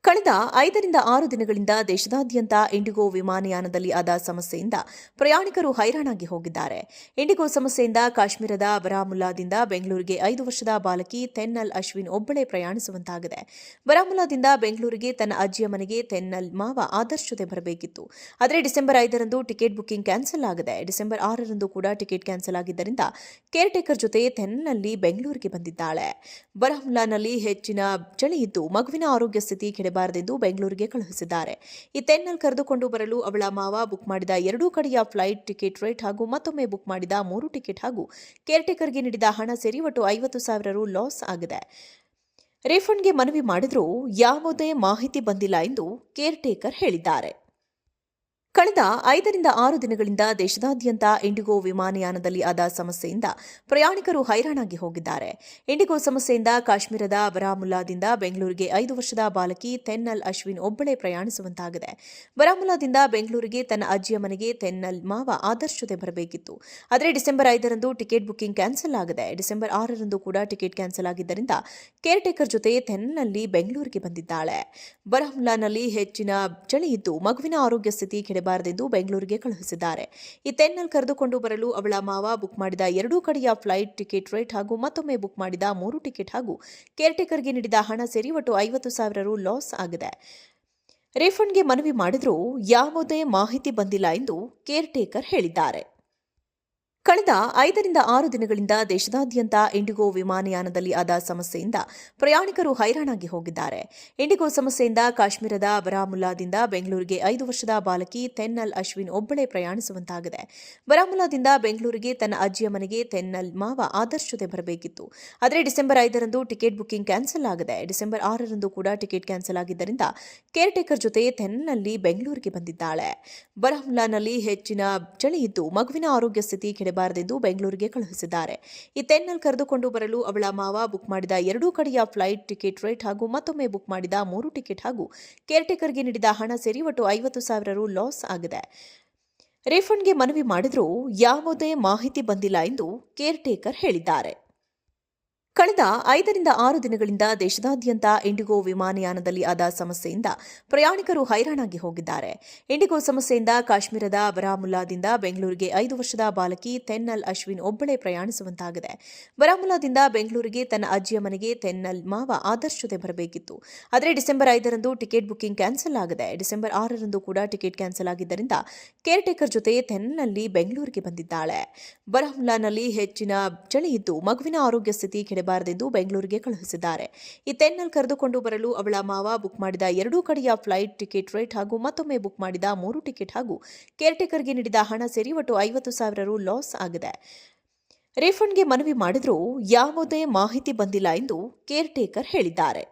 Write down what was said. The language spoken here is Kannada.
ಕಳೆದ 5 ರಿಂದ 6 ದಿನಗಳಿಂದ ದೇಶದಾದ್ಯಂತ ಇಂಡಿಗೋ ವಿಮಾನಯಾನದಲ್ಲಿ ಆದ ಸಮಸ್ಯೆಯಿಂದ ಪ್ರಯಾಣಿಕರು ಹೈರಾಣಾಗಿ ಹೋಗಿದ್ದಾರೆ. ಇಂಡಿಗೋ ಸಮಸ್ಯೆಯಿಂದ ಕಾಶ್ಮೀರದ ಬರಾಮುಲ್ಲಾದಿಂದ ಬೆಂಗಳೂರಿಗೆ 5 ವರ್ಷದ ಬಾಲಕಿ ತೆನ್ನಲ್ ಅಶ್ವಿನ್ ಒಬ್ಬಳೇ ಪ್ರಯಾಣಿಸುವಂತಾಗಿದೆ. ಬರಾಮುಲ್ಲಾದಿಂದ ಬೆಂಗಳೂರಿಗೆ ತನ್ನ ಅಜ್ಜಿಯ ಮನೆಗೆ ತೆನ್ನಲ್ ಮಾವ ಆದರ್ಶ್ ಜೊತೆ ಬರಬೇಕಿತ್ತು. ಆದರೆ ಡಿಸೆಂಬರ್ 5ರಂದು ಟಿಕೆಟ್ ಬುಕಿಂಗ್ ಕ್ಯಾನ್ಸಲ್ ಆಗಿದೆ. ಡಿಸೆಂಬರ್ 6ರಂದು ಕೂಡ ಟಿಕೆಟ್ ಕ್ಯಾನ್ಸಲ್ ಆಗಿದ್ದರಿಂದ ಕೇರ್ ಟೇಕರ್ ಜೊತೆ ತೆನ್ನಲ್ನಲ್ಲಿ ಬೆಂಗಳೂರಿಗೆ ಬಂದಿದ್ದಾಳೆ. ಬರಾಮುಲ್ಲಾನಲ್ಲಿ ಹೆಚ್ಚಿನ ಚಳಿ ಇದ್ದು ಮಗುವಿನ ಆರೋಗ್ಯ ಸ್ಥಿತಿ ಕೆಡಬಾರದೆಂದು ಬೆಂಗಳೂರಿಗೆ ಕಳುಹಿಸಿದ್ದಾರೆ. ಈ ತೆನ್ನಲ್ ಕರೆದುಕೊಂಡು ಬರಲು ಅವಳ ಮಾವ ಬುಕ್ ಮಾಡಿದ 2 ಕಡೆಯ ಫ್ಲೈಟ್ ಟಿಕೆಟ್ ರೇಟ್ ಹಾಗೂ ಮತ್ತೊಮ್ಮೆ ಬುಕ್ ಮಾಡಿದ 3 ಟಿಕೆಟ್ ಹಾಗೂ ಕೇರ್ಟೇಕರ್ಗೆ ನೀಡಿದ ಹಣ ಸೇರಿ ಒಟ್ಟು 50,000 ರು ಲಾಸ್ ಆಗಿದೆ. ರೀಫಂಡ್ಗೆ ಮನವಿ ಮಾಡಿದರೂ ಯಾವುದೇ ಮಾಹಿತಿ ಬಂದಿಲ್ಲ ಎಂದು ಕೇರ್ಟೇಕರ್ ಹೇಳಿದ್ದಾರೆ. ಕಳೆದ 5 ರಿಂದ 6 ದಿನಗಳಿಂದ ದೇಶದಾದ್ಯಂತ ಇಂಡಿಗೋ ವಿಮಾನಯಾನದಲ್ಲಿ ಆದ ಸಮಸ್ಯೆಯಿಂದ ಪ್ರಯಾಣಿಕರು ಹೈರಾಣಾಗಿ ಹೋಗಿದ್ದಾರೆ. ಇಂಡಿಗೋ ಸಮಸ್ಯೆಯಿಂದ ಕಾಶ್ಮೀರದ ಬರಾಮುಲ್ಲಾದಿಂದ ಬೆಂಗಳೂರಿಗೆ 5 ವರ್ಷದ ಬಾಲಕಿ ತೆನ್ನಲ್ ಅಶ್ವಿನ್ ಒಬ್ಬಳೇ ಪ್ರಯಾಣಿಸುವಂತಾಗಿದೆ. ಬರಾಮುಲ್ಲಾದಿಂದ ಬೆಂಗಳೂರಿಗೆ ತನ್ನ ಅಜ್ಜಿಯ ಮನೆಗೆ ತೆನ್ನಲ್ ಮಾವ ಆದರ್ಶ್ ಜೊತೆ ಬರಬೇಕಿತ್ತು. ಆದರೆ ಡಿಸೆಂಬರ್ 5ರಂದು ಟಿಕೆಟ್ ಬುಕಿಂಗ್ ಕ್ಯಾನ್ಸಲ್ ಆಗಿದೆ. ಡಿಸೆಂಬರ್ 6ರಂದು ಕೂಡ ಟಿಕೆಟ್ ಕ್ಯಾನ್ಸಲ್ ಆಗಿದ್ದರಿಂದ ಕೇರ್ ಟೇಕರ್ ಜೊತೆ ತೆನ್ನಲ್ನಲ್ಲಿ ಬೆಂಗಳೂರಿಗೆ ಬಂದಿದ್ದಾಳೆ. ಬರಾಮುಲ್ಲಾನಲ್ಲಿ ಹೆಚ್ಚಿನ ಚಳಿ ಇದ್ದು ಮಗುವಿನ ಆರೋಗ್ಯ ಸ್ಥಿತಿ ಕೆಡಬಾರದೆಂದು ಬೆಂಗಳೂರಿಗೆ ಕಳುಹಿಸಿದ್ದಾರೆ. ಈ ತೆನ್ನಲ್ ಕರೆದುಕೊಂಡು ಬರಲು ಅವಳ ಮಾವ ಬುಕ್ ಮಾಡಿದ 2 ಕಡೆಯ ಫ್ಲೈಟ್ ಟಿಕೆಟ್ ರೇಟ್ ಹಾಗೂ ಮತ್ತೊಮ್ಮೆ ಬುಕ್ ಮಾಡಿದ 3 ಟಿಕೆಟ್ ಹಾಗೂ ಕೇರ್ಟೇಕರ್ಗೆ ನೀಡಿದ ಹಣ ಸೇರಿ ಒಟ್ಟು 50,000 ರು ಲಾಸ್ ಆಗಿದೆ. ರೀಫಂಡ್ಗೆ ಮನವಿ ಮಾಡಿದರೂ ಯಾವುದೇ ಮಾಹಿತಿ ಬಂದಿಲ್ಲ ಎಂದು ಕೇರ್ಟೇಕರ್ ಹೇಳಿದ್ದಾರೆ. ಕಳೆದ 5 ರಿಂದ 6 ದಿನಗಳಿಂದ ದೇಶದಾದ್ಯಂತ ಇಂಡಿಗೋ ವಿಮಾನಯಾನದಲ್ಲಿ ಆದ ಸಮಸ್ಯೆಯಿಂದ ಪ್ರಯಾಣಿಕರು ಹೈರಾಣಾಗಿ ಹೋಗಿದ್ದಾರೆ. ಇಂಡಿಗೋ ಸಮಸ್ಯೆಯಿಂದ ಕಾಶ್ಮೀರದ ಬರಾಮುಲ್ಲಾದಿಂದ ಬೆಂಗಳೂರಿಗೆ 5 ವರ್ಷದ ಬಾಲಕಿ ತೆನ್ನಲ್ ಅಶ್ವಿನ್ ಒಬ್ಬಳೇ ಪ್ರಯಾಣಿಸುವಂತಾಗಿದೆ. ಬರಾಮುಲ್ಲಾದಿಂದ ಬೆಂಗಳೂರಿಗೆ ತನ್ನ ಅಜ್ಜಿಯ ಮನೆಗೆ ತೆನ್ನಲ್ ಮಾವ ಆದರ್ಶ್ ಜೊತೆ ಬರಬೇಕಿತ್ತು. ಆದರೆ ಡಿಸೆಂಬರ್ 5ರಂದು ಟಿಕೆಟ್ ಬುಕಿಂಗ್ ಕ್ಯಾನ್ಸಲ್ ಆಗಿದೆ. ಡಿಸೆಂಬರ್ 6ರಂದು ಕೂಡ ಟಿಕೆಟ್ ಕ್ಯಾನ್ಸಲ್ ಆಗಿದ್ದರಿಂದ ಕೇರ್ ಟೇಕರ್ ಜೊತೆ ತೆನ್ನಲ್ನಲ್ಲಿ ಬೆಂಗಳೂರಿಗೆ ಬಂದಿದ್ದಾಳೆ. ಬರಾಮುಲ್ಲಾನಲ್ಲಿ ಹೆಚ್ಚಿನ ಚಳಿ ಇದ್ದು ಮಗುವಿನ ಆರೋಗ್ಯ ಸ್ಥಿತಿ ಕೆಡಬಾರದೆಂದು ಬೆಂಗಳೂರಿಗೆ ಕಳುಹಿಸಿದ್ದಾರೆ. ಈ ತೆನ್ನಲ್ ಕರೆದುಕೊಂಡು ಬರಲು ಅವಳ ಮಾವ ಬುಕ್ ಮಾಡಿದ 2 ಕಡೆಯ ಫ್ಲೈಟ್ ಟಿಕೆಟ್ ರೇಟ್ ಹಾಗೂ ಮತ್ತೊಮ್ಮೆ ಬುಕ್ ಮಾಡಿದ 3 ಟಿಕೆಟ್ ಹಾಗೂ ಕೇರ್ಟೇಕರ್ಗೆ ನೀಡಿದ ಹಣ ಸೇರಿ ಒಟ್ಟು 50,000 ರು ಲಾಸ್ ಆಗಿದೆ. ರೀಫಂಡ್ಗೆ ಮನವಿ ಮಾಡಿದರೂ ಯಾವುದೇ ಮಾಹಿತಿ ಬಂದಿಲ್ಲ ಎಂದು ಕೇರ್ಟೇಕರ್ ಹೇಳಿದ್ದಾರೆ. ಕಳೆದ 5 ರಿಂದ 6 ದಿನಗಳಿಂದ ದೇಶದಾದ್ಯಂತ ಇಂಡಿಗೋ ವಿಮಾನಯಾನದಲ್ಲಿ ಆದ ಸಮಸ್ಯೆಯಿಂದ ಪ್ರಯಾಣಿಕರು ಹೈರಾಣಾಗಿ ಹೋಗಿದ್ದಾರೆ. ಇಂಡಿಗೋ ಸಮಸ್ಯೆಯಿಂದ ಕಾಶ್ಮೀರದ ಬರಾಮುಲ್ಲಾದಿಂದ ಬೆಂಗಳೂರಿಗೆ 5 ವರ್ಷದ ಬಾಲಕಿ ತೆನ್ನಲ್ ಅಶ್ವಿನ್ ಒಬ್ಬಳೇ ಪ್ರಯಾಣಿಸುವಂತಾಗಿದೆ. ಬರಾಮುಲ್ಲಾದಿಂದ ಬೆಂಗಳೂರಿಗೆ ತನ್ನ ಅಜ್ಜಿಯ ಮನೆಗೆ ತೆನ್ನಲ್ ಮಾವ ಆದರ್ಶ್ ಜೊತೆ ಬರಬೇಕಿತ್ತು. ಆದರೆ ಡಿಸೆಂಬರ್ 5ರಂದು ಟಿಕೆಟ್ ಬುಕಿಂಗ್ ಕ್ಯಾನ್ಸಲ್ ಆಗಿದೆ. ಡಿಸೆಂಬರ್ 6ರಂದು ಕೂಡ ಟಿಕೆಟ್ ಕ್ಯಾನ್ಸಲ್ ಆಗಿದ್ದರಿಂದ ಕೇರ್ ಟೇಕರ್ ಜೊತೆ ತೆನ್ನಲ್ನಲ್ಲಿ ಬೆಂಗಳೂರಿಗೆ ಬಂದಿದ್ದಾಳೆ. ಬರಾಮುಲ್ಲಾನಲ್ಲಿ ಹೆಚ್ಚಿನ ಚಳಿ ಇದ್ದು ಮಗುವಿನ ಆರೋಗ್ಯ ಸ್ಥಿತಿ ಬಾರದೆಂದು ಬೆಂಗಳೂರಿಗೆ ಕಳುಹಿಸಿದ್ದಾರೆ. ಈ ತೆನ್ನಲ್ ಕರೆದುಕೊಂಡು ಬರಲು ಅವಳ ಮಾವ ಬುಕ್ ಮಾಡಿದ 2 ಕಡೆಯ ಫ್ಲೈಟ್ ಟಿಕೆಟ್ ರೇಟ್ ಹಾಗೂ ಮತ್ತೊಮ್ಮೆ ಬುಕ್ ಮಾಡಿದ 3 ಟಿಕೆಟ್ ಹಾಗೂ ಕೇರ್ಟೇಕರ್ಗೆ ನೀಡಿದ ಹಣ ಸೇರಿ ಒಟ್ಟು 50,000 ರು ಲಾಸ್ ಆಗಿದೆ. ರೀಫಂಡ್ಗೆ ಮನವಿ ಮಾಡಿದರೂ ಯಾವುದೇ ಮಾಹಿತಿ ಬಂದಿಲ್ಲ ಎಂದು ಕೇರ್ಟೇಕರ್ ಹೇಳಿದ್ದಾರೆ.